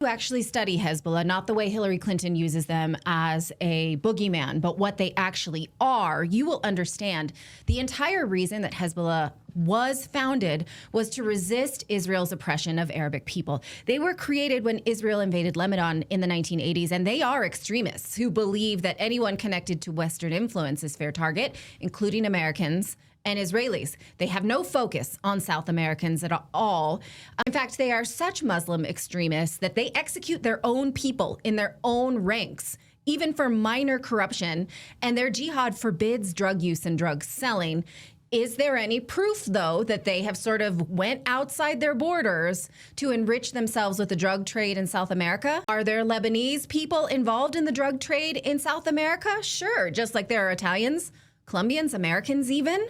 To actually study Hezbollah, not the way Hillary Clinton uses them as a boogeyman, but what they actually are, you will understand the entire reason that Hezbollah was founded was to resist Israel's oppression of Arabic people. They were created when Israel invaded Lebanon in the 1980s, and they are extremists who believe that anyone connected to Western influence is fair target, including Americans and Israelis. They have no focus on South Americans at all. In fact, they are such Muslim extremists that they execute their own people in their own ranks, even for minor corruption, and their jihad forbids drug use and drug selling. Is there any proof, though, that they have sort of went outside their borders to enrich themselves with the drug trade in South America? Are there Lebanese people involved in the drug trade in South America? Sure, just like there are Italians, Colombians, Americans even.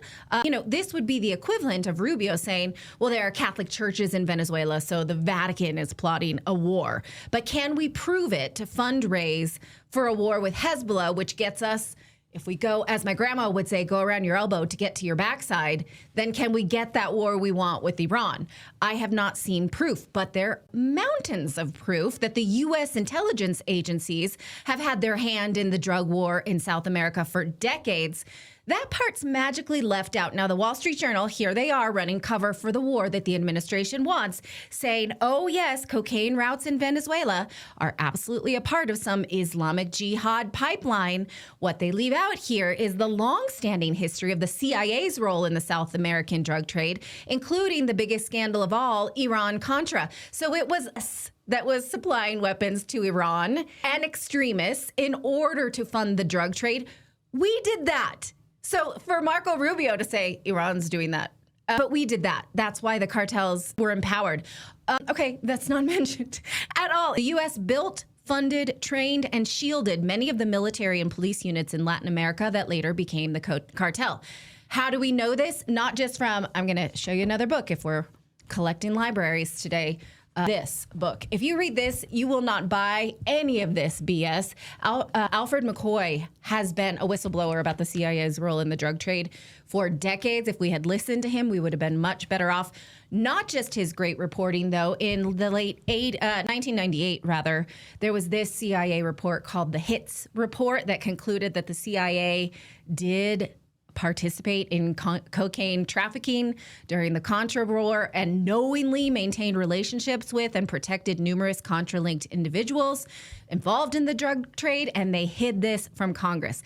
This would be the equivalent of Rubio saying, well, there are Catholic churches in Venezuela, so the Vatican is plotting a war. But can we prove it to fundraise for a war with Hezbollah, which gets us, if we go, as my grandma would say, go around your elbow to get to your backside, then can we get that war we want with Iran? I have not seen proof, but there are mountains of proof that the U.S. intelligence agencies have had their hand in the drug war in South America for decades. That part's magically left out. Now, the Wall Street Journal, here they are running cover for the war that the administration wants, saying, oh, yes, cocaine routes in Venezuela are absolutely a part of some Islamic jihad pipeline. What they leave out here is the longstanding history of the CIA's role in the South American drug trade, including the biggest scandal of all, Iran-Contra. So it was us that was supplying weapons to Iran and extremists in order to fund the drug trade. We did that. So for Marco Rubio to say Iran's doing that, but we did that. That's why the cartels were empowered. Okay, that's not mentioned at all. The U.S. built, funded, trained, and shielded many of the military and police units in Latin America that later became the cartel. How do we know this? Not just from, I'm going to show you another book if we're collecting libraries today. This book. If you read this, you will not buy any of this BS. Alfred McCoy has been a whistleblower about the CIA's role in the drug trade for decades. If we had listened to him, we would have been much better off. Not just his great reporting, though. In the late 1998, rather, there was this CIA report called the HITS report that concluded that the CIA did participate in cocaine trafficking during the Contra War and knowingly maintained relationships with and protected numerous Contra-linked individuals involved in the drug trade, and they hid this from Congress.